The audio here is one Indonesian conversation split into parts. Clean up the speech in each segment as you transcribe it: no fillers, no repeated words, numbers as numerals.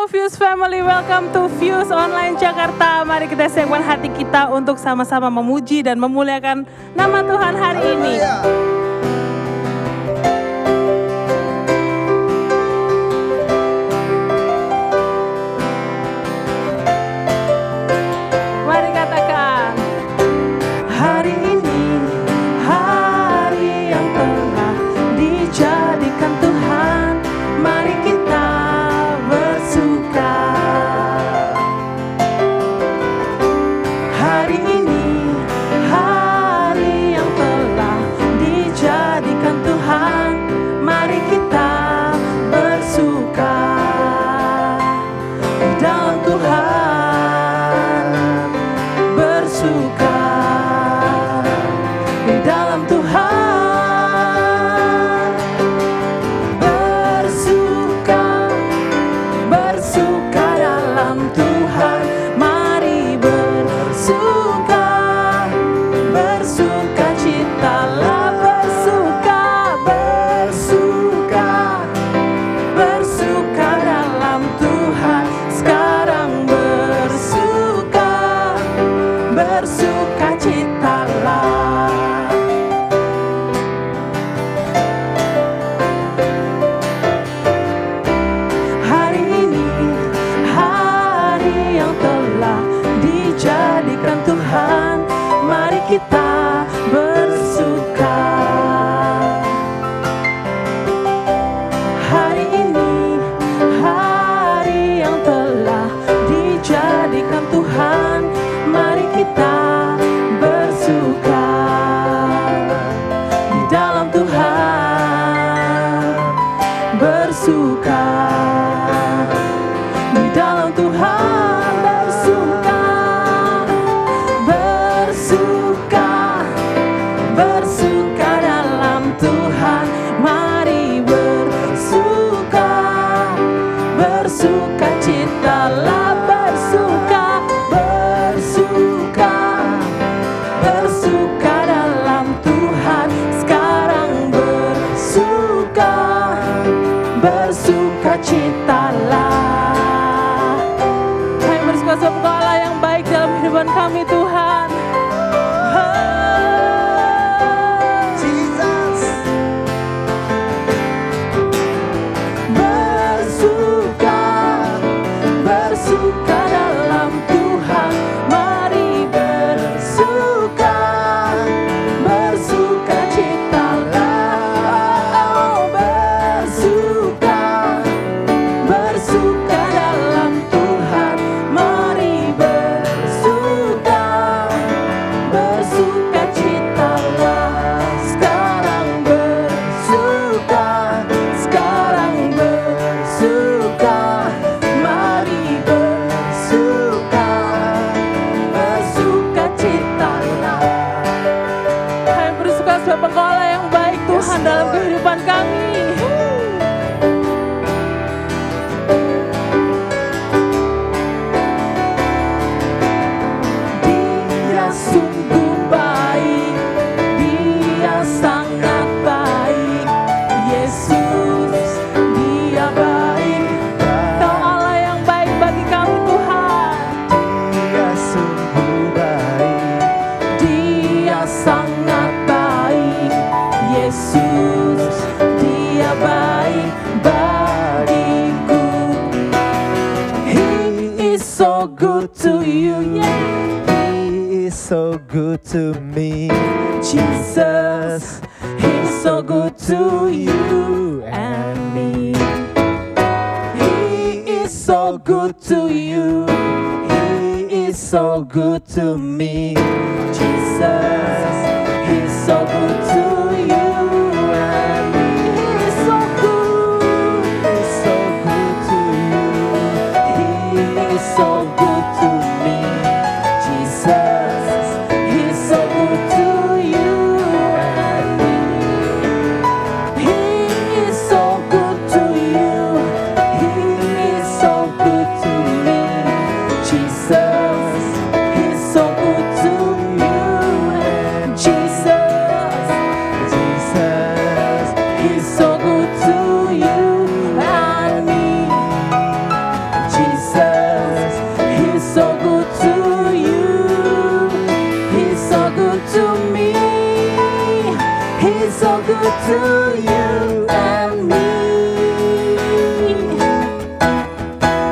Fuse Family, welcome to Fuse Online Jakarta. Mari kita siapkan hati kita untuk sama-sama memuji dan memuliakan nama Tuhan hari ini. Mari katakan, hari ini hari yang telah dijadikan Tuhan. Mari kita bersuka. Hari ini hari yang telah dijadikan Tuhan. Mari kita bersuka di dalam Tuhan. Bersuka di dalam Tuhan. Kita bersuka. Hari ini hari yang telah dijadikan Tuhan. Mari kita bersuka di dalam Tuhan. Bersuka di dalam Tuhan. Bersukacitalah. Kami bersuka sebab Engkau Allah yang baik dalam kehidupan kami, Tuhan. Jesus. Bersuka, bersuka dalam Tuhan. Mari bersuka, bersukacitalah. Bersuka dalam Tuhan, mari bersuka, bersukacitalah. Sekarang bersuka, sekarang bersuka, mari bersuka, bersukacitalah. Kami bersuka sebab Engkau Allah yang baik, Tuhan, dalam kehidupan kami. So good to me, Jesus, He's so good to you and me. He is so good to you, He is so good to me. Jesus, He's so good to you and me. He's so good, He's so good to you. He is so good to me. Jesus. to you and me.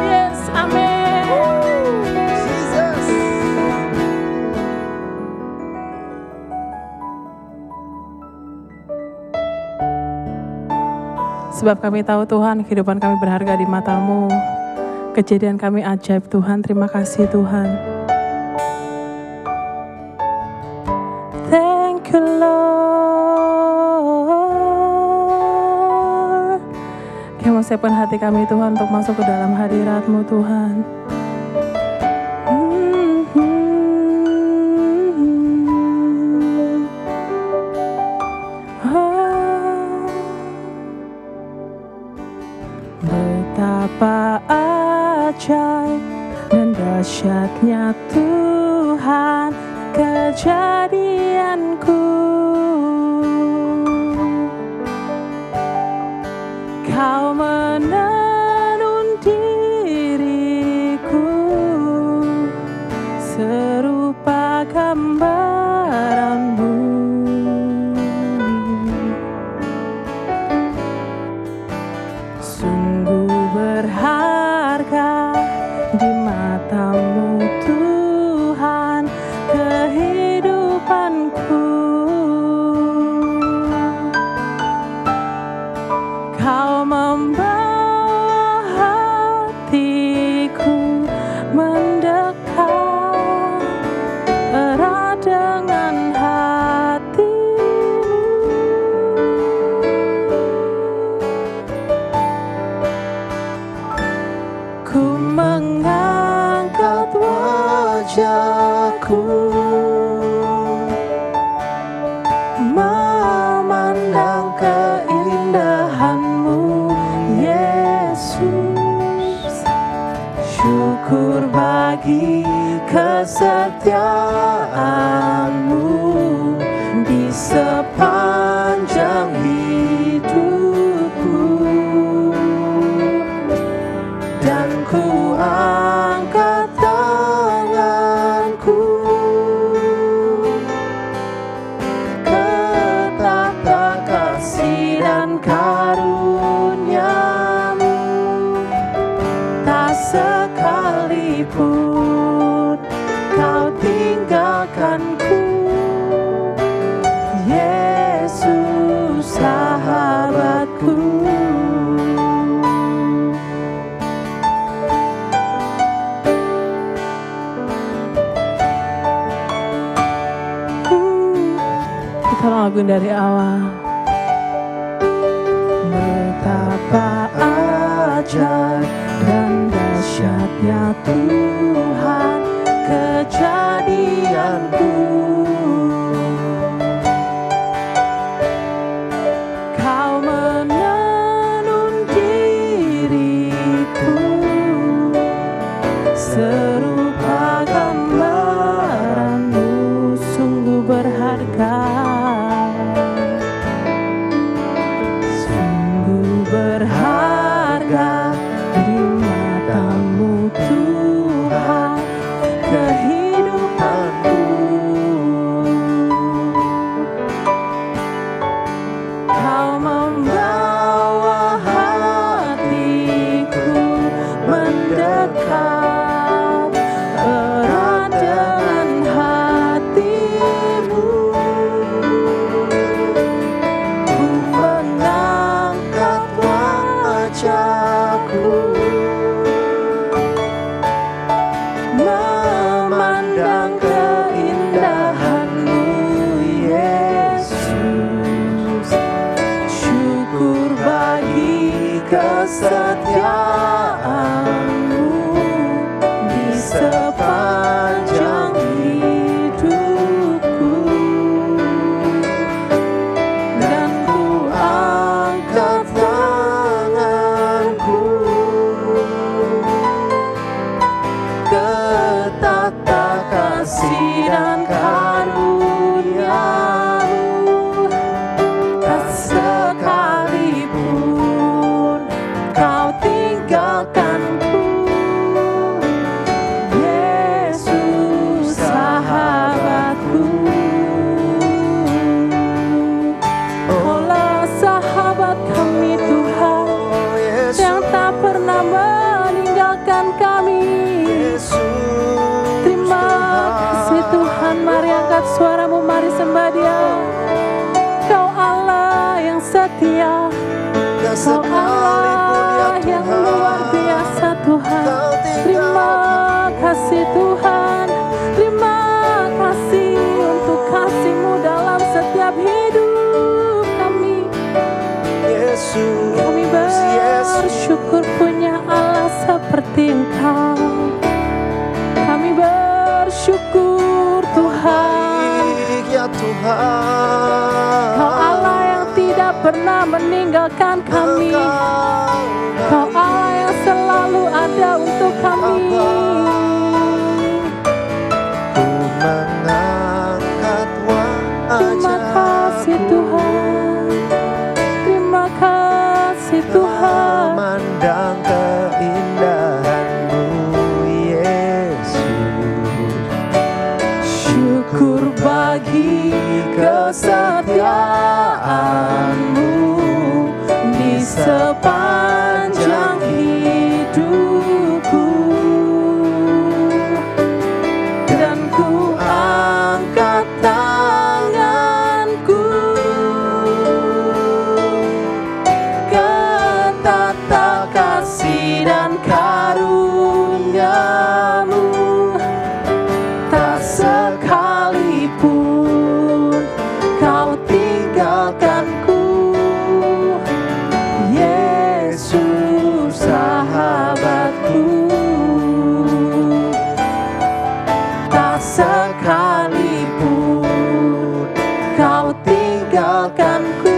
Yes, amin. Jesus. Sebab kami tahu Tuhan, kehidupan kami berharga di mata-Mu. Kejadian kami ajaib Tuhan, terima kasih Tuhan. Thank you Lord. Kami mau siapkan hati kami Tuhan untuk masuk ke dalam hadirat-Mu Tuhan. Betapa ajaib dan dahsyatnya Tuhan kejadianku. Kau menenun diriku serupa gambaran-Mu. Sungguh berharga di mata-Mu Tuhan kehidupanku. Kau membawa hatiku mendekat erat dengan hati-Mu. Ku mengangkat wajahku memandang keindahan-Mu, Yesus. Syukur bagi kesetiaan-Mu di sepanjang hidupku. Dan ku angkat tanganku ke tahta kasih dan karunia-Mu. Tak sekalipun Kau tinggalkanku, Yesus sahabatku. Kita lagu dari awal. Betapa ajaib dan dahsyatnya Tuhan kejadianku. Kau menenun diriku serupa gambaran-Mu. Sungguh berharga, sungguh berharga di mata-Mu Tuhan kehidupanku. Kau membawa hatiku mendekat erat dengan hati-Mu. Ku mengangkat wajahku memandang keindahan-Mu, Yesus. Syukur bagi kesetiaan-Mu di sepanjang hidupku. Dan ku angkat tanganku ke tahta kasih dan karunia-Mu. Tak sekalipun Kau tinggalkanku, sahabat kami Tuhan, Oh Yesus, yang tak pernah meninggalkan kami. Yesus, Terima kasih Tuhan, mari angkat suaramu, mari sembah Dia. Kau Allah yang setia, Dan Kau sekalipun ya Allah yang Tuhan, luar biasa Tuhan. Kau Terima kasih Tuhan, terima kasih untuk kasih-Mu dalam setiap hidup kami. Yesus, Kami bersyukur punya Allah seperti Engkau. Kami bersyukur Tuhan, baik ya Tuhan. Kau Allah yang tidak pernah meninggalkan kami. Kau Allah yang selalu ada untuk kami. Ku mengangkat Terima kasih Tuhan, terima kasih Tuhan. memandang keindahan-Mu, Yesus. Syukur bagi kesetiaan-Mu di sepanjang hidupku. Dan ku angkat tanganku ke tata kasih dan karunia-Mu. Tak sekalipun Kau tinggalkanku, Yesus sahabatku. Tak sekalipun Kau tinggalkanku,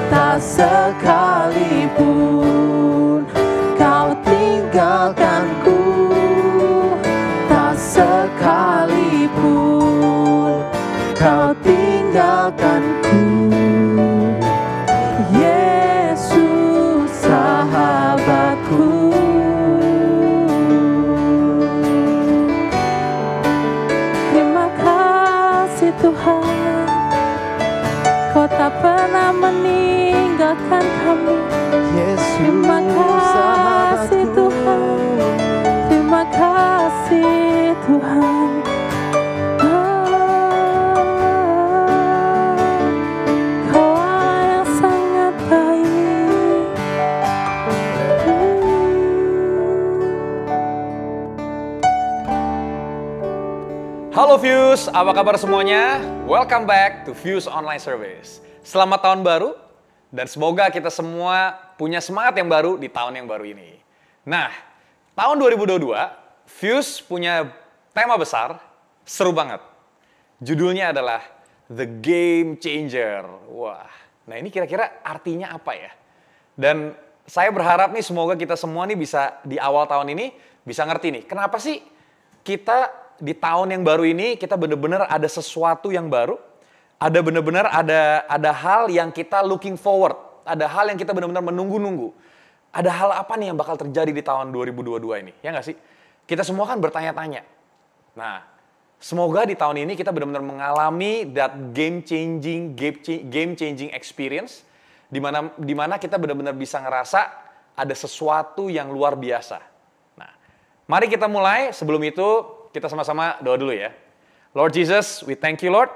tak sekalipun Kau tinggalkanku, tak sekalipun Kau tinggalkanku, Yesus sahabatku. Terima kasih Tuhan, Kau tak pernah meninggalkan kami. Yesus, Terima kasih sahabatku. Tuhan, terima kasih Tuhan. Kau Allah yang sangat baik. Halo Fuse, apa kabar semuanya? Welcome back to Fuse Online Service. Selamat tahun baru dan semoga kita semua punya semangat yang baru di tahun yang baru ini. Nah, tahun 2022 Fuse punya tema besar, seru banget. Judulnya adalah The Game Changer. Wah, nah ini kira-kira artinya apa ya? Dan saya berharap nih semoga kita semua nih bisa di awal tahun ini bisa ngerti nih, kenapa sih kita di tahun yang baru ini kita benar-benar ada sesuatu yang baru, ada benar-benar ada hal yang kita looking forward, ada hal yang kita benar-benar menunggu-nunggu. Ada hal apa nih yang bakal terjadi di tahun 2022 ini? Ya nggak sih? Kita semua kan bertanya-tanya. Nah, semoga di tahun ini kita benar-benar mengalami that game changing experience di mana kita benar-benar bisa ngerasa ada sesuatu yang luar biasa. Nah, mari kita mulai. Sebelum itu kita sama-sama doa dulu ya. Lord Jesus, we thank you Lord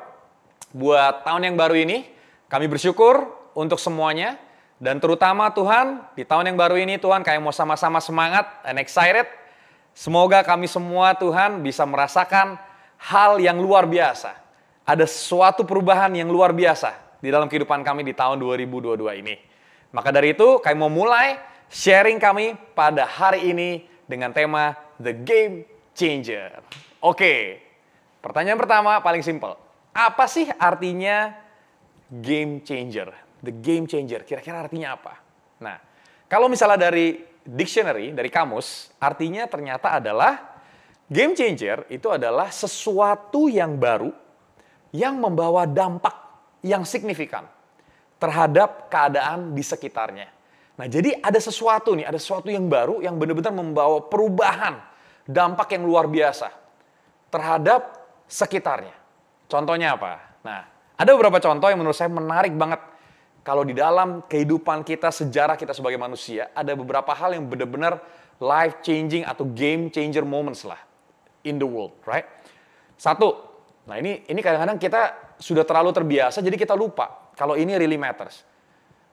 buat tahun yang baru ini. Kami bersyukur untuk semuanya. Dan terutama Tuhan, di tahun yang baru ini Tuhan kami mau sama-sama semangat and excited. Semoga kami semua Tuhan bisa merasakan hal yang luar biasa. Ada suatu perubahan yang luar biasa di dalam kehidupan kami di tahun 2022 ini. Maka dari itu kami mau mulai sharing kami pada hari ini dengan tema The Game Changer. Oke, pertanyaan pertama paling simpel. Apa sih artinya game changer? The game changer, kira-kira artinya apa? Nah, kalau misalnya dari dictionary, dari kamus, artinya ternyata adalah game changer itu adalah sesuatu yang baru yang membawa dampak yang signifikan terhadap keadaan di sekitarnya. Nah, jadi ada sesuatu nih, ada sesuatu yang baru yang benar-benar membawa perubahan, dampak yang luar biasa terhadap sekitarnya. Contohnya apa? Nah, ada beberapa contoh yang menurut saya menarik banget kalau di dalam kehidupan kita, sejarah kita sebagai manusia, ada beberapa hal yang benar-benar life changing atau game changer moments lah in the world, right? Satu, nah ini kadang-kadang kita sudah terlalu terbiasa, jadi kita lupa kalau ini really matters.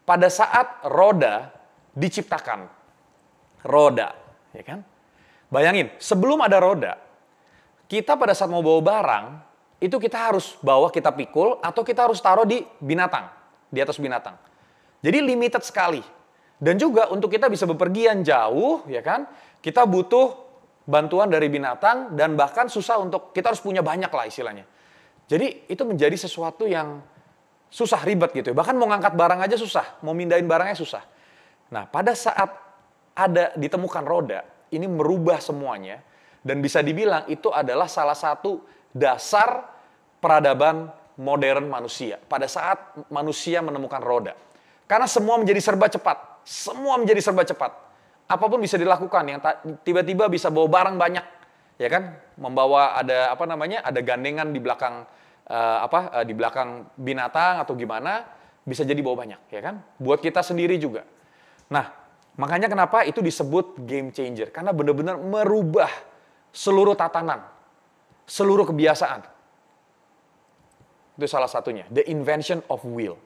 Pada saat roda diciptakan, roda, ya kan? Bayangin, sebelum ada roda, kita pada saat mau bawa barang, itu kita harus bawa, kita pikul, atau kita harus taruh di binatang, di atas binatang. Jadi limited sekali. Dan juga untuk kita bisa bepergian jauh, ya kan? Kita butuh bantuan dari binatang dan bahkan susah untuk, kita harus punya banyak lah istilahnya. Jadi itu menjadi sesuatu yang susah, ribet gitu ya. Bahkan mau ngangkat barang aja susah, mau mindahin barangnya susah. Nah, pada saat ditemukan roda, ini merubah semuanya dan bisa dibilang itu adalah salah satu dasar peradaban modern manusia. Pada saat manusia menemukan roda. Karena semua menjadi serba cepat. Semua menjadi serba cepat. Apapun bisa dilakukan, yang tiba-tiba bisa bawa barang banyak. Ya kan? Membawa ada ada gandengan di belakang di belakang binatang atau gimana, bisa jadi bawa banyak, ya kan? Buat kita sendiri juga. Nah, makanya kenapa itu disebut game changer. Karena benar-benar merubah seluruh tatanan, seluruh kebiasaan. Itu salah satunya, the invention of wheel.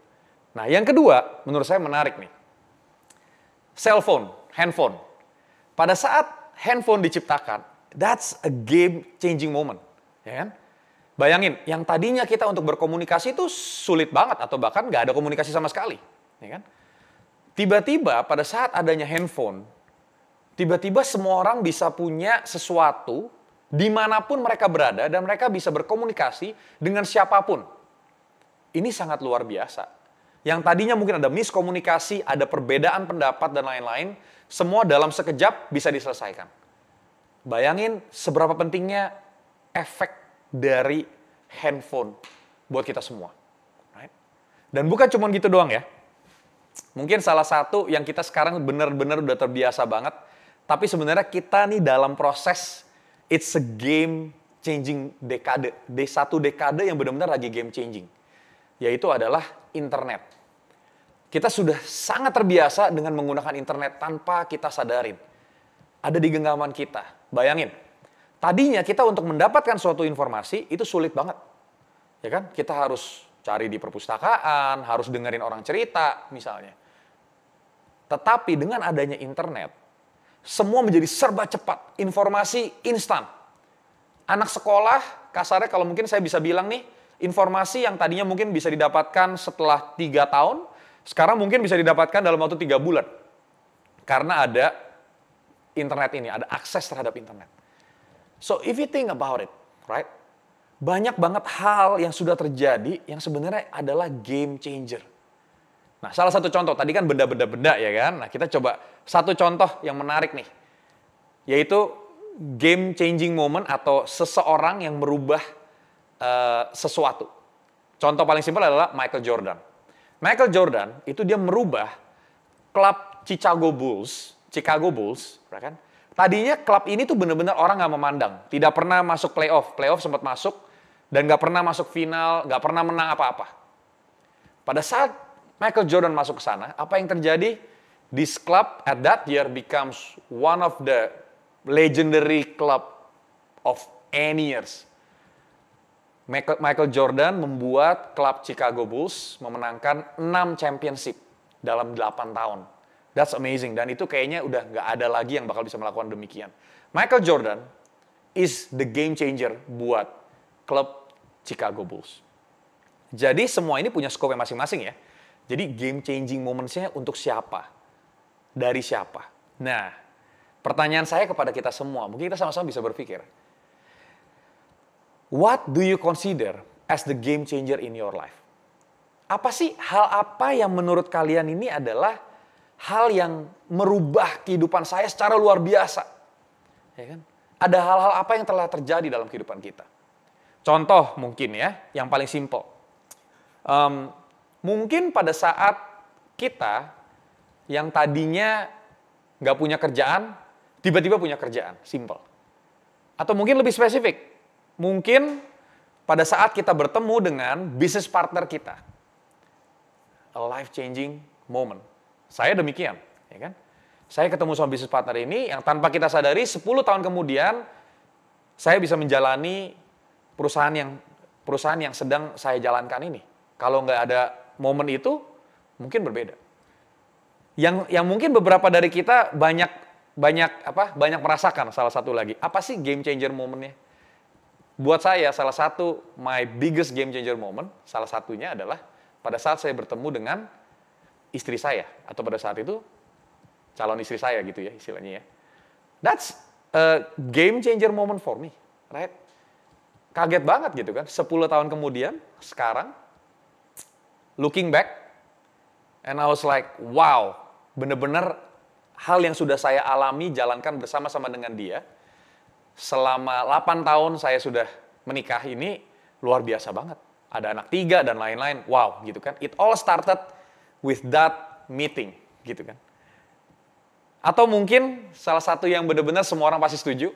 Nah, yang kedua, menurut saya menarik nih. Cellphone, handphone. Pada saat handphone diciptakan, that's a game changing moment. Ya kan? Bayangin, yang tadinya kita untuk berkomunikasi itu sulit banget atau bahkan nggak ada komunikasi sama sekali. Ya kan? Tiba-tiba pada saat adanya handphone, tiba-tiba semua orang bisa punya sesuatu dimanapun mereka berada dan mereka bisa berkomunikasi dengan siapapun. Ini sangat luar biasa. Yang tadinya mungkin ada miskomunikasi, ada perbedaan pendapat dan lain-lain, semua dalam sekejap bisa diselesaikan. Bayangin seberapa pentingnya efek dari handphone buat kita semua. Right? Dan bukan cuma gitu doang ya. Mungkin salah satu yang kita sekarang benar-benar udah terbiasa banget, tapi sebenarnya kita nih dalam proses, it's a game changing dekade. Satu dekade yang benar-benar lagi game changing. Yaitu adalah internet. Kita sudah sangat terbiasa dengan menggunakan internet tanpa kita sadarin. Ada di genggaman kita. Bayangin, tadinya kita untuk mendapatkan suatu informasi itu sulit banget. Ya kan? Kita harus cari di perpustakaan, harus dengerin orang cerita misalnya. Tetapi dengan adanya internet, semua menjadi serba cepat, informasi instan. Anak sekolah, kasarnya kalau mungkin saya bisa bilang nih, informasi yang tadinya mungkin bisa didapatkan setelah 3 tahun, sekarang mungkin bisa didapatkan dalam waktu 3 bulan. Karena ada internet ini, ada akses terhadap internet. So if you think about it, right? Banyak banget hal yang sudah terjadi yang sebenarnya adalah game changer. Nah, salah satu contoh, tadi kan benda-benda ya kan? Nah, kita coba satu contoh yang menarik nih. Yaitu game changing moment atau seseorang yang merubah sesuatu. Contoh paling simpel adalah Michael Jordan. Michael Jordan itu dia merubah klub Chicago Bulls, ya kan? Tadinya klub ini tuh benar-benar orang nggak memandang. Tidak pernah masuk playoff sempat masuk, dan nggak pernah masuk final, nggak pernah menang apa-apa. Pada saat Michael Jordan masuk ke sana, apa yang terjadi? This club at that year becomes one of the legendary club of any years. Michael Jordan membuat klub Chicago Bulls memenangkan 6 championship dalam 8 tahun. That's amazing. Dan itu kayaknya udah nggak ada lagi yang bakal bisa melakukan demikian. Michael Jordan is the game changer buat klub Chicago Bulls. Jadi semua ini punya scope masing-masing ya. Jadi game changing moments-nya untuk siapa? Dari siapa? Nah, pertanyaan saya kepada kita semua, mungkin kita sama-sama bisa berpikir. What do you consider as the game changer in your life? Apa sih hal apa yang menurut kalian ini adalah hal yang merubah kehidupan saya secara luar biasa? Ya kan? Ada hal-hal apa yang telah terjadi dalam kehidupan kita? Contoh mungkin ya, yang paling simple. Mungkin pada saat kita yang tadinya nggak punya kerjaan, tiba-tiba punya kerjaan, simple. Atau mungkin lebih spesifik, mungkin pada saat kita bertemu dengan bisnis partner kita. a life-changing moment. Saya demikian, ya kan? Saya ketemu sama bisnis partner ini yang tanpa kita sadari 10 tahun kemudian saya bisa menjalani perusahaan yang sedang saya jalankan ini. Kalau nggak ada momen itu, mungkin berbeda. Yang mungkin beberapa dari kita banyak merasakan salah satu lagi. Apa sih game changer momennya? Buat saya salah satu my biggest game changer moment, salah satunya adalah pada saat saya bertemu dengan istri saya atau pada saat itu calon istri saya gitu ya istilahnya ya. That's a game changer moment for me, right? Kaget banget gitu kan, 10 tahun kemudian, sekarang, looking back, and I was like, wow, bener-bener hal yang sudah saya alami, jalankan bersama-sama dengan dia, selama 8 tahun saya sudah menikah ini, luar biasa banget. Ada anak 3 dan lain-lain, wow gitu kan. It all started with that meeting, gitu kan. Atau mungkin salah satu yang benar-benar semua orang pasti setuju,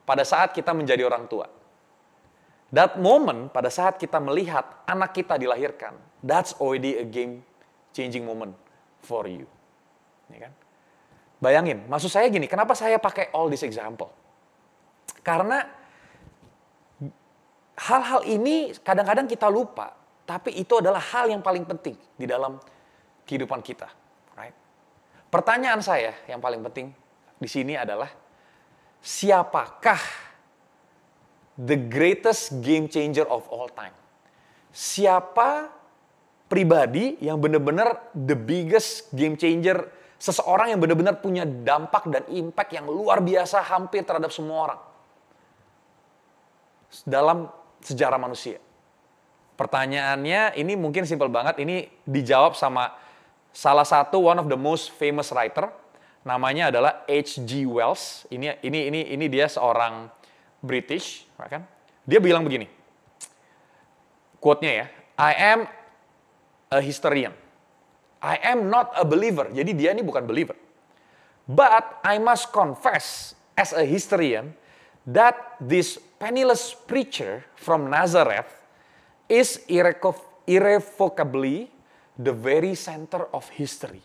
pada saat kita menjadi orang tua. That moment pada saat kita melihat anak kita dilahirkan, that's already a game changing moment for you. Ya kan? Bayangin, maksud saya gini, kenapa saya pakai all this example? Karena hal-hal ini kadang-kadang kita lupa, tapi itu adalah hal yang paling penting di dalam kehidupan kita. Right? Pertanyaan saya yang paling penting di sini adalah, siapakah the greatest game changer of all time? Siapa pribadi yang benar-benar the biggest game changer, seseorang yang benar-benar punya dampak dan impact yang luar biasa hampir terhadap semua orang dalam sejarah manusia? Pertanyaannya ini mungkin simpel banget, ini dijawab sama salah satu one of the most famous writer, namanya adalah H.G. Wells. Ini dia seorang British, kan? Dia bilang begini, quote-nya ya, I am a historian. I am not a believer. Jadi dia ini bukan believer. But I must confess as a historian that this penniless preacher from Nazareth is irrevocably the very center of history.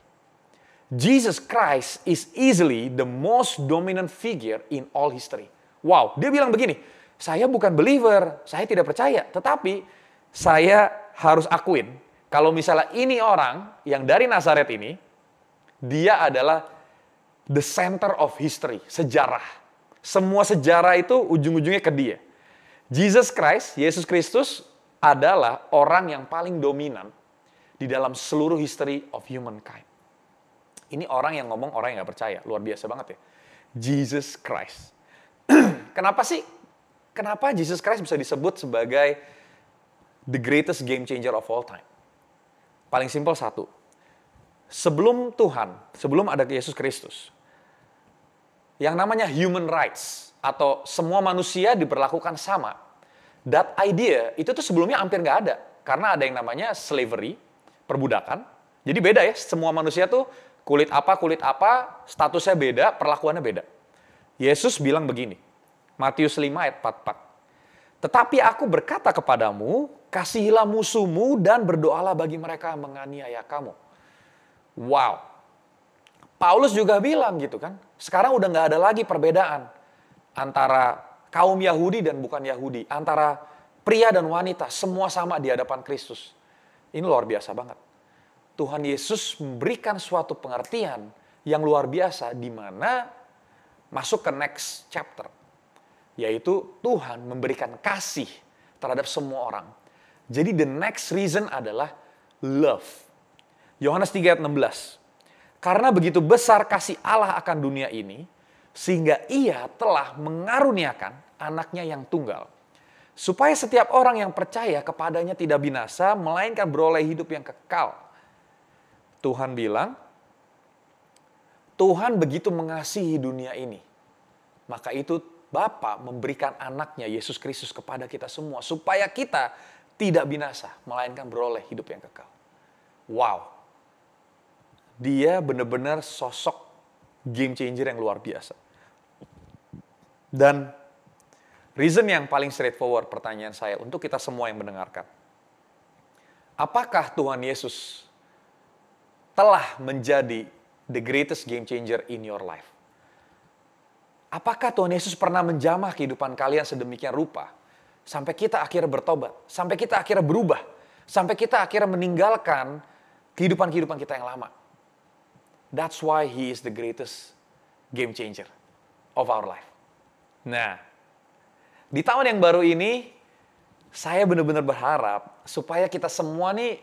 Jesus Christ is easily the most dominant figure in all history. Wow, dia bilang begini, saya bukan believer, saya tidak percaya, tetapi saya harus akuin, kalau misalnya ini orang yang dari Nazaret ini, dia adalah the center of history, sejarah. Semua sejarah itu ujung-ujungnya ke dia. Jesus Christ, Yesus Kristus adalah orang yang paling dominan di dalam seluruh history of humankind. Ini orang yang ngomong orang yang gak percaya, luar biasa banget ya. Jesus Christ. Kenapa Jesus Christ bisa disebut sebagai the greatest game changer of all time? Paling simpel satu. Sebelum ada Yesus Kristus, yang namanya human rights, atau semua manusia diperlakukan sama, that idea itu tuh sebelumnya hampir nggak ada. Karena ada yang namanya slavery, perbudakan. Jadi beda ya, semua manusia tuh kulit apa, statusnya beda, perlakuannya beda. Yesus bilang begini, Matius 5 ayat 44. Tetapi aku berkata kepadamu, kasihilah musuhmu dan berdoalah bagi mereka yang menganiaya kamu. Wow. Paulus juga bilang gitu kan, sekarang udah nggak ada lagi perbedaan antara kaum Yahudi dan bukan Yahudi, antara pria dan wanita, semua sama di hadapan Kristus. Ini luar biasa banget. Tuhan Yesus memberikan suatu pengertian yang luar biasa di mana masuk ke next chapter, yaitu Tuhan memberikan kasih terhadap semua orang. Jadi the next reason adalah love. Yohanes 3 ayat 16. Karena begitu besar kasih Allah akan dunia ini, sehingga ia telah mengaruniakan anaknya yang tunggal. Supaya setiap orang yang percaya kepadanya tidak binasa, melainkan beroleh hidup yang kekal. Tuhan bilang, Tuhan begitu mengasihi dunia ini. Maka itu Bapa memberikan anaknya Yesus Kristus kepada kita semua. Supaya kita tidak binasa, melainkan beroleh hidup yang kekal. Wow. Dia benar-benar sosok game changer yang luar biasa. Dan reason yang paling straightforward pertanyaan saya untuk kita semua yang mendengarkan. Apakah Tuhan Yesus telah menjadi the greatest game changer in your life. Apakah Tuhan Yesus pernah menjamah kehidupan kalian sedemikian rupa sampai kita akhirnya bertobat, sampai kita akhirnya berubah, sampai kita akhirnya meninggalkan kehidupan-kehidupan kita yang lama? That's why He is the greatest game changer of our life. Nah, di tahun yang baru ini, saya benar-benar berharap supaya kita semua nih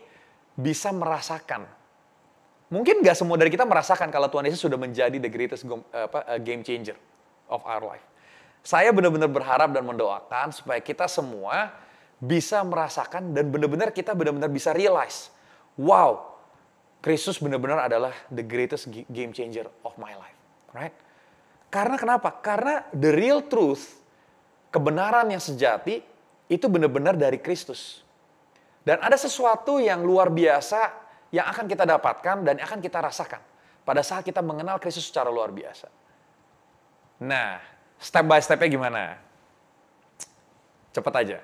bisa merasakan. Mungkin gak semua dari kita merasakan kalau Tuhan Yesus sudah menjadi the greatest game changer of our life. Saya benar-benar berharap dan mendoakan supaya kita semua bisa merasakan dan benar-benar kita benar-benar bisa realize, wow, Kristus benar-benar adalah the greatest game changer of my life. Right? Karena kenapa? Karena the real truth, kebenaran yang sejati, itu benar-benar dari Kristus. Dan ada sesuatu yang luar biasa yang akan kita dapatkan dan akan kita rasakan pada saat kita mengenal Kristus secara luar biasa. Nah, step by step-nya gimana? Cepat aja.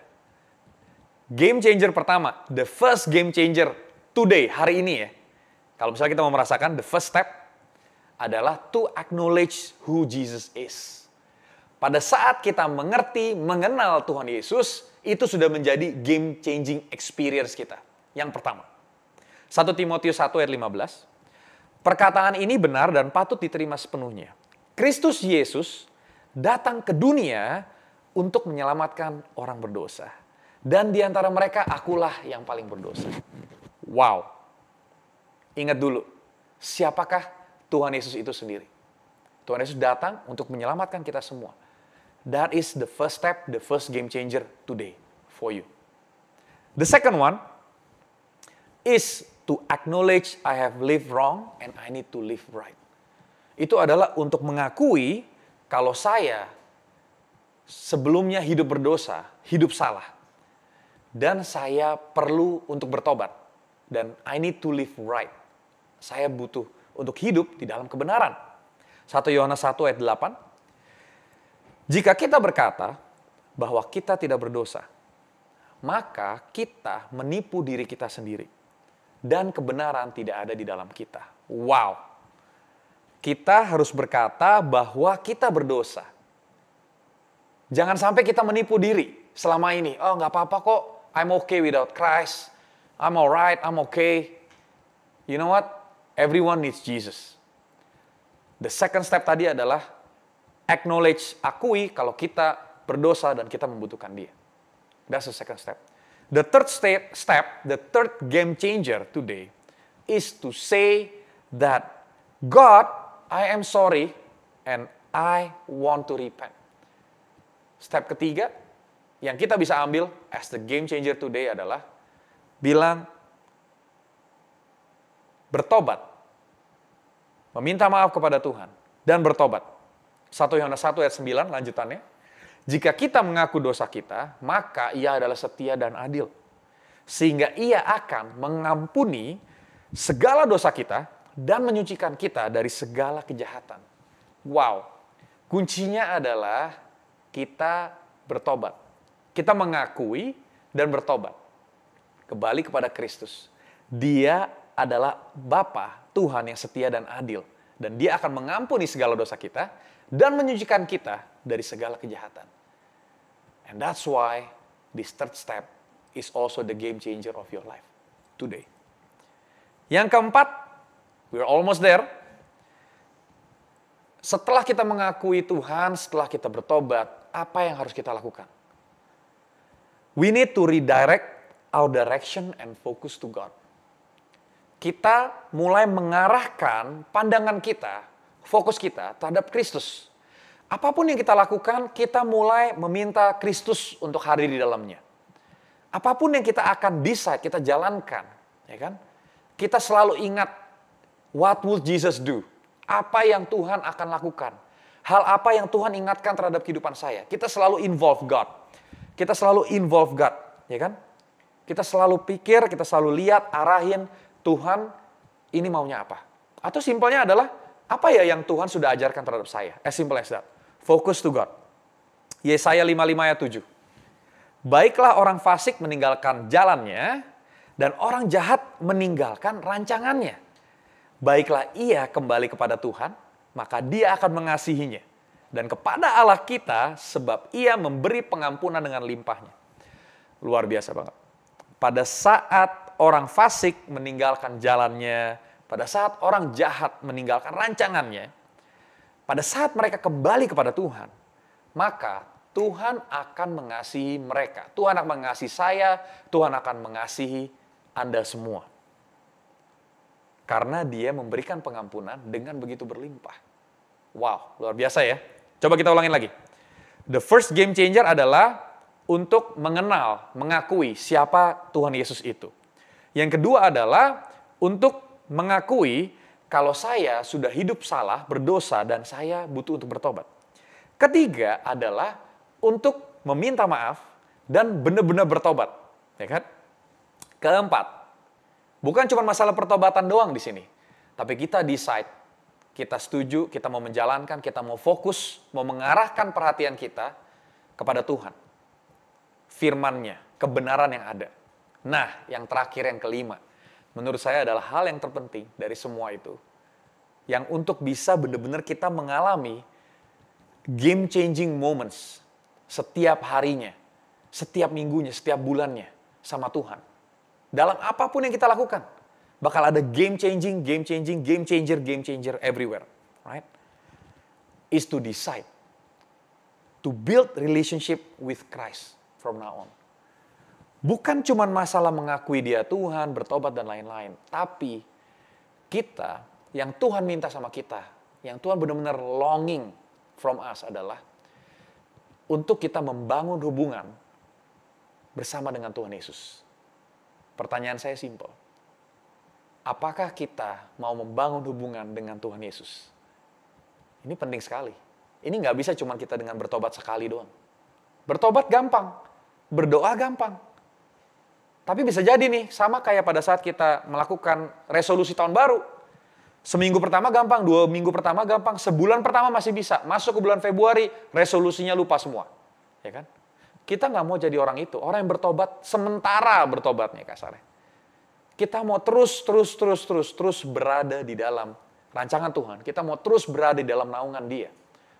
Game changer pertama, the first game changer today, hari ini ya. Kalau misalnya kita mau merasakan, the first step adalah to acknowledge who Jesus is. Pada saat kita mengerti, mengenal Tuhan Yesus, itu sudah menjadi game changing experience kita. Yang pertama, 1 Timotius 1 ayat 15. Perkataan ini benar dan patut diterima sepenuhnya. Kristus Yesus datang ke dunia untuk menyelamatkan orang berdosa. Dan di antara mereka akulah yang paling berdosa. Wow. Ingat dulu, siapakah Tuhan Yesus itu sendiri? Tuhan Yesus datang untuk menyelamatkan kita semua. That is the first step, the first game changer today for you. The second one is to acknowledge I have lived wrong and I need to live right. Itu adalah untuk mengakui kalau saya sebelumnya hidup berdosa, hidup salah. Dan saya perlu untuk bertobat. Dan I need to live right. Saya butuh untuk hidup di dalam kebenaran. 1 Yohanes 1 ayat 8. Jika kita berkata bahwa kita tidak berdosa, maka kita menipu diri kita sendiri. Dan kebenaran tidak ada di dalam kita. Wow. Kita harus berkata bahwa kita berdosa. Jangan sampai kita menipu diri selama ini. Oh, nggak apa-apa kok. I'm okay without Christ. I'm alright, I'm okay. You know what? Everyone needs Jesus. The second step tadi adalah acknowledge, akui kalau kita berdosa dan kita membutuhkan Dia. That's the second step. The third step, the third game changer today is to say that God, I am sorry and I want to repent. Step ketiga yang kita bisa ambil as the game changer today adalah bilang bertobat. Meminta maaf kepada Tuhan dan bertobat. 1 Yohanes 1 ayat 9 lanjutannya. Jika kita mengaku dosa kita, maka Ia adalah setia dan adil. Sehingga Ia akan mengampuni segala dosa kita dan menyucikan kita dari segala kejahatan. Wow. Kuncinya adalah kita bertobat. Kita mengakui dan bertobat. Kembali kepada Kristus. Dia adalah Bapa, Tuhan yang setia dan adil. Dan Dia akan mengampuni segala dosa kita dan menyucikan kita dari segala kejahatan. And that's why this third step is also the game changer of your life today. Yang keempat, we're almost there. Setelah kita mengakui Tuhan, setelah kita bertobat, apa yang harus kita lakukan? We need to redirect our direction and focus to God. Kita mulai mengarahkan pandangan kita, fokus kita terhadap Kristus. Apapun yang kita lakukan, kita mulai meminta Kristus untuk hadir di dalamnya. Apapun yang kita akan decide, kita jalankan, ya kan? Kita selalu ingat, what would Jesus do? Apa yang Tuhan akan lakukan? Hal apa yang Tuhan ingatkan terhadap kehidupan saya? Kita selalu involve God. Kita selalu involve God, ya kan? Kita selalu pikir, kita selalu lihat, arahin, Tuhan ini maunya apa? Atau simpelnya adalah, apa ya yang Tuhan sudah ajarkan terhadap saya? As simple as that. Focus to God. Yesaya 55 ayat 7. Baiklah orang fasik meninggalkan jalannya, dan orang jahat meninggalkan rancangannya. baiklah ia kembali kepada Tuhan, maka dia akan mengasihinya. Dan kepada Allah kita, sebab ia memberi pengampunan dengan limpahnya. Luar biasa banget. Pada saat orang fasik meninggalkan jalannya, pada saat orang jahat meninggalkan rancangannya, pada saat mereka kembali kepada Tuhan, maka Tuhan akan mengasihi mereka. Tuhan akan mengasihi saya, Tuhan akan mengasihi Anda semua. Karena dia memberikan pengampunan dengan begitu berlimpah. Wow, luar biasa ya. Coba kita ulangin lagi. The first game changer adalah untuk mengenal, mengakui siapa Tuhan Yesus itu. Yang kedua adalah untuk mengakui kalau saya sudah hidup salah, berdosa, dan saya butuh untuk bertobat. Ketiga adalah untuk meminta maaf dan benar-benar bertobat. Ya kan? Keempat, bukan cuma masalah pertobatan doang di sini. Tapi kita decide, kita setuju, kita mau menjalankan, kita mau fokus, mau mengarahkan perhatian kita kepada Tuhan. Firman-Nya, kebenaran yang ada. Nah, yang terakhir, yang kelima, menurut saya adalah hal yang terpenting dari semua itu. Yang untuk bisa benar-benar kita mengalami game-changing moments setiap harinya, setiap minggunya, setiap bulannya sama Tuhan. Dalam apapun yang kita lakukan, bakal ada game-changing, game changer everywhere. Right? Is to decide to build relationship with Christ from now on. Bukan cuma masalah mengakui dia Tuhan, bertobat dan lain-lain. Tapi kita, yang Tuhan minta sama kita, yang Tuhan benar-benar longing from us adalah untuk kita membangun hubungan bersama dengan Tuhan Yesus. Pertanyaan saya simpel. Apakah kita mau membangun hubungan dengan Tuhan Yesus? Ini penting sekali. Ini nggak bisa cuma kita dengan bertobat sekali doang. Bertobat gampang, berdoa gampang. Tapi bisa jadi nih, sama kayak pada saat kita melakukan resolusi tahun baru. Seminggu pertama gampang, 2 minggu pertama gampang, sebulan pertama masih bisa. Masuk ke bulan Februari, resolusinya lupa semua. Ya kan? Kita nggak mau jadi orang itu. Orang yang bertobat, sementara bertobatnya kasarnya. Kita mau terus berada di dalam rancangan Tuhan. Kita mau terus berada di dalam naungan Dia.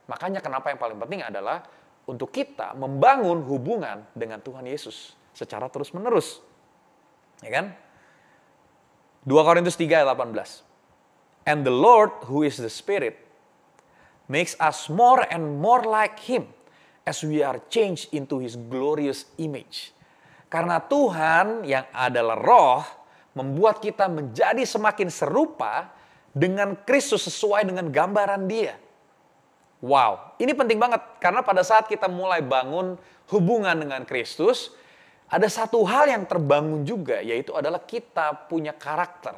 Makanya kenapa yang paling penting adalah untuk kita membangun hubungan dengan Tuhan Yesus secara terus-menerus. Ya kan? 2 Korintus 3 ayat 18. And the Lord who is the Spirit makes us more and more like Him as we are changed into His glorious image. Karena Tuhan yang adalah Roh membuat kita menjadi semakin serupa dengan Kristus sesuai dengan gambaran Dia. Wow, ini penting banget karena pada saat kita mulai bangun hubungan dengan Kristus, ada satu hal yang terbangun juga, yaitu adalah kita punya karakter.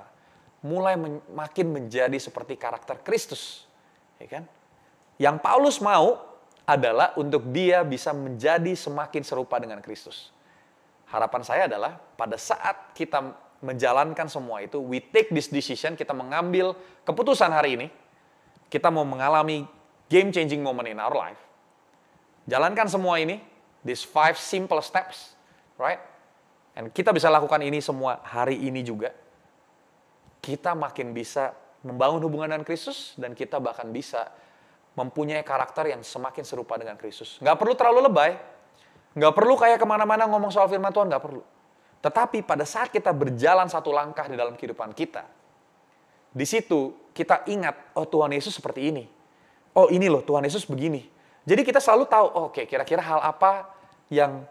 Mulai makin menjadi seperti karakter Kristus. Ya kan? Yang Paulus mau adalah untuk dia bisa menjadi semakin serupa dengan Kristus. Harapan saya adalah pada saat kita menjalankan semua itu, we take this decision, kita mengambil keputusan hari ini, kita mau mengalami game-changing moment in our life. Jalankan semua ini, these 5 simple steps, right? And kita bisa lakukan ini semua hari ini juga. Kita makin bisa membangun hubungan dengan Kristus dan kita bahkan bisa mempunyai karakter yang semakin serupa dengan Kristus. Nggak perlu terlalu lebay, nggak perlu kayak kemana-mana ngomong soal firman Tuhan, nggak perlu. Tetapi pada saat kita berjalan satu langkah di dalam kehidupan kita, di situ kita ingat, oh Tuhan Yesus seperti ini. Oh ini loh Tuhan Yesus begini. Jadi kita selalu tahu, oh, oke kira-kira hal apa yang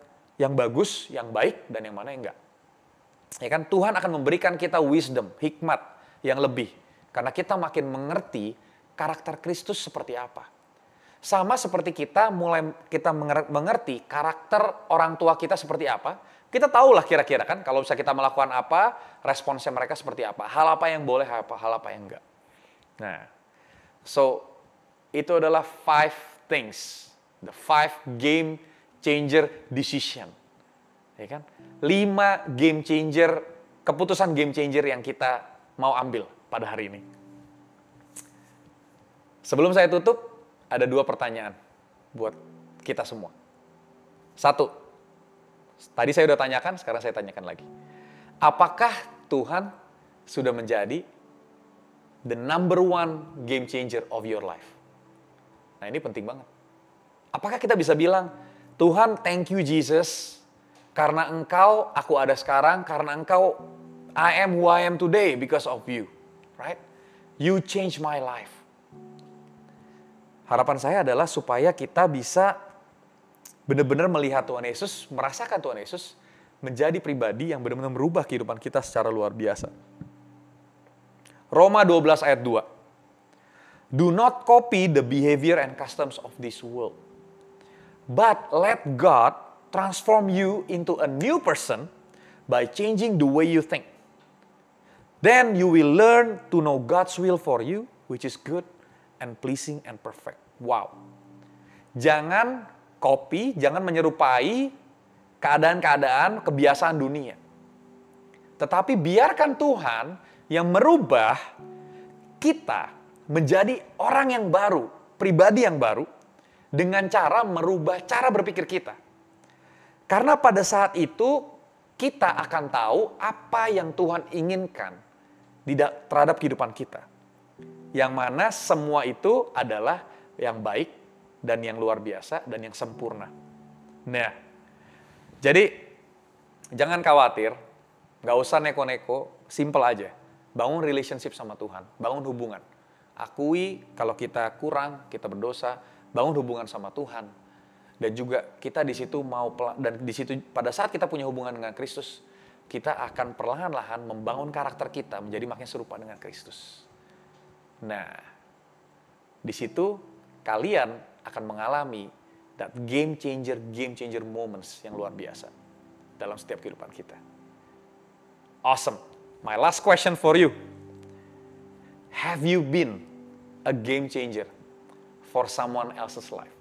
bagus, yang baik, dan yang mana yang enggak. Ya kan, Tuhan akan memberikan kita wisdom, hikmat yang lebih. Karena kita makin mengerti karakter Kristus seperti apa. Sama seperti kita mengerti karakter orang tua kita seperti apa. Kita tahulah kira-kira kan, kalau bisa kita melakukan apa, responsnya mereka seperti apa. Hal apa yang boleh, hal apa yang enggak. Nah, so itu adalah 5 things. The 5 game changer decision. Ya kan? 5 game changer, keputusan game changer yang kita mau ambil pada hari ini. Sebelum saya tutup, ada 2 pertanyaan buat kita semua. 1, tadi saya udah tanyakan, sekarang saya tanyakan lagi. Apakah Tuhan sudah menjadi the number one game changer of your life. Nah, ini penting banget. Apakah kita bisa bilang, Tuhan, thank you Jesus, karena Engkau aku ada sekarang, karena Engkau I am who I am today because of you. Right? You change my life. Harapan saya adalah supaya kita bisa benar-benar melihat Tuhan Yesus, merasakan Tuhan Yesus, menjadi pribadi yang benar-benar merubah kehidupan kita secara luar biasa. Roma 12 ayat 2. Do not copy the behavior and customs of this world, but let God transform you into a new person by changing the way you think. Then you will learn to know God's will for you, which is good and pleasing and perfect. Wow. Jangan copy, jangan menyerupai keadaan-keadaan, kebiasaan dunia. Tetapi biarkan Tuhan yang merubah kita menjadi orang yang baru, pribadi yang baru, dengan cara merubah cara berpikir kita. Karena pada saat itu, kita akan tahu apa yang Tuhan inginkan terhadap kehidupan kita. Yang mana semua itu adalah yang baik dan yang luar biasa dan yang sempurna. Nah, jadi jangan khawatir, nggak usah neko-neko, simple aja. Bangun relationship sama Tuhan, bangun hubungan. Akui kalau kita kurang, kita berdosa, bangun hubungan sama Tuhan. Dan juga kita di situ dan di situ pada saat kita punya hubungan dengan Kristus, kita akan perlahan-lahan membangun karakter kita menjadi makin serupa dengan Kristus. Nah, di situ kalian akan mengalami that game changer moments yang luar biasa dalam setiap kehidupan kita. Awesome. My last question for you. Have you been a game changer for someone else's life?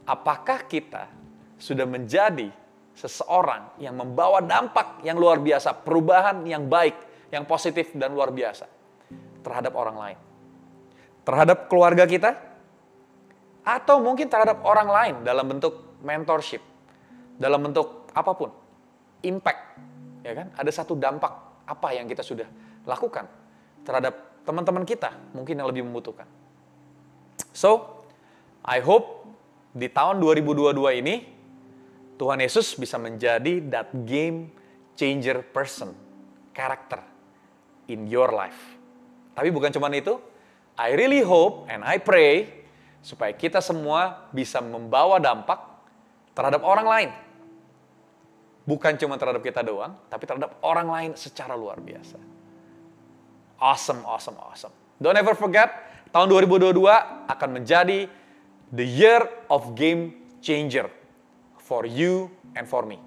Apakah kita sudah menjadi seseorang yang membawa dampak yang luar biasa, perubahan yang baik, yang positif dan luar biasa terhadap orang lain? Terhadap keluarga kita? Atau mungkin terhadap orang lain dalam bentuk mentorship, dalam bentuk apapun, impact, ya kan? Ada satu dampak apa yang kita sudah lakukan terhadap teman-teman kita, mungkin yang lebih membutuhkan. So, I hope di tahun 2022 ini, Tuhan Yesus bisa menjadi that game changer person, karakter in your life. Tapi bukan cuma itu, I really hope and I pray supaya kita semua bisa membawa dampak terhadap orang lain. Bukan cuma terhadap kita doang, tapi terhadap orang lain secara luar biasa. Awesome, awesome, awesome. Don't ever forget, tahun 2022 akan menjadi the year of game changer for you and for me.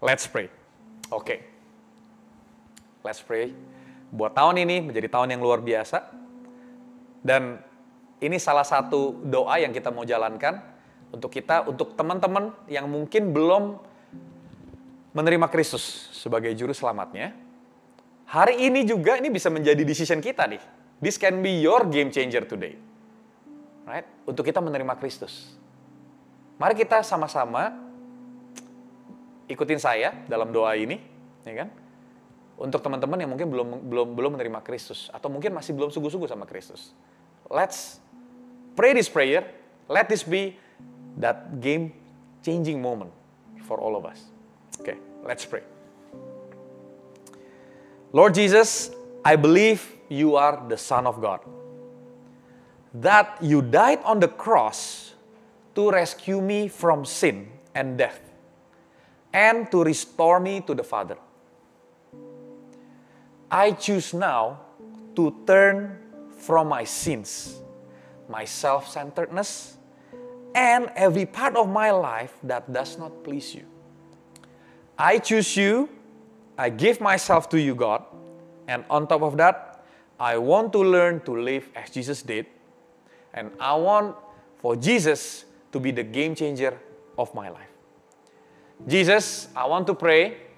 Let's pray. Oke. Let's pray. Buat tahun ini menjadi tahun yang luar biasa. Dan ini salah satu doa yang kita mau jalankan untuk kita, untuk teman-teman yang mungkin belum menerima Kristus sebagai juru selamatnya. Hari ini juga ini bisa menjadi decision kita nih. This can be your game changer today. Right? Untuk kita menerima Kristus. Mari kita sama-sama ikutin saya dalam doa ini, ya kan? Untuk teman-teman yang mungkin belum menerima Kristus atau mungkin masih belum sungguh-sungguh sama Kristus. Let's pray this prayer. Let this be that game-changing moment for all of us. Okay, let's pray. Lord Jesus, I believe you are the Son of God. That you died on the cross to rescue me from sin and death, and to restore me to the Father. I choose now to turn from my sins, my self-centeredness, and every part of my life that does not please you. I choose you, I give myself to you, God, and on top of that, I want to learn to live as Jesus did, and I want for Jesus to be the game changer of my life. Jesus, I want to pray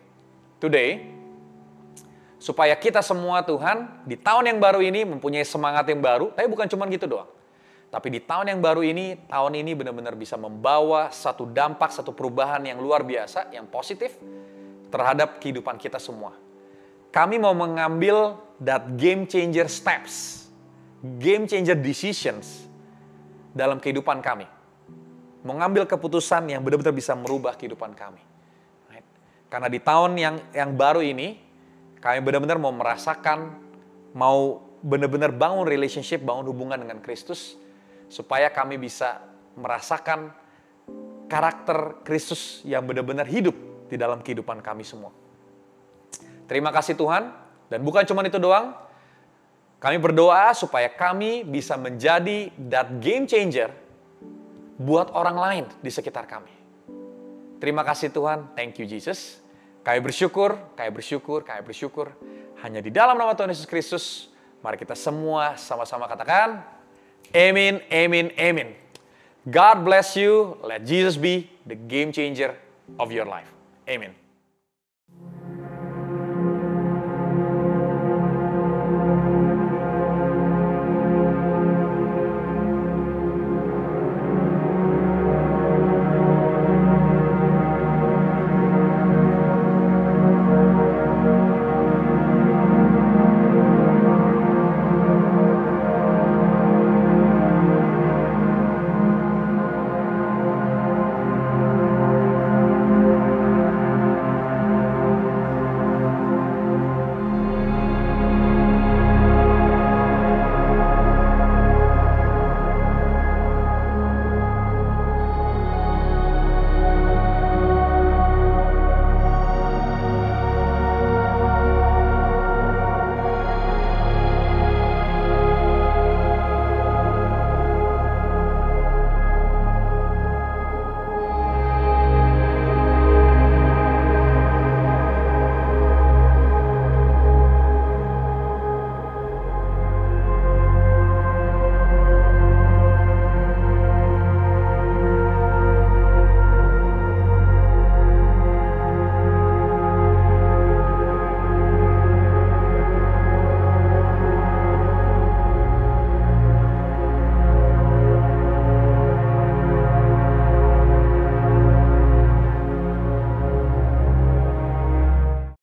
today supaya kita semua, Tuhan, di tahun yang baru ini mempunyai semangat yang baru, tapi bukan cuma gitu doang. Tapi di tahun yang baru ini, tahun ini benar-benar bisa membawa satu dampak, satu perubahan yang luar biasa, yang positif terhadap kehidupan kita semua. Kami mau mengambil that game changer steps, game changer decisions dalam kehidupan kami. Mengambil keputusan yang benar-benar bisa merubah kehidupan kami. Right? Karena di tahun yang baru ini, kami benar-benar mau merasakan, mau benar-benar bangun relationship, bangun hubungan dengan Kristus, supaya kami bisa merasakan karakter Kristus yang benar-benar hidup di dalam kehidupan kami semua. Terima kasih Tuhan, dan bukan cuma itu doang, kami berdoa supaya kami bisa menjadi that game changer buat orang lain di sekitar kami. Terima kasih Tuhan, thank you Jesus. Kami bersyukur, hanya di dalam nama Tuhan Yesus Kristus, mari kita semua sama-sama katakan, amin, amin, amin. God bless you, let Jesus be the game changer of your life. Amen.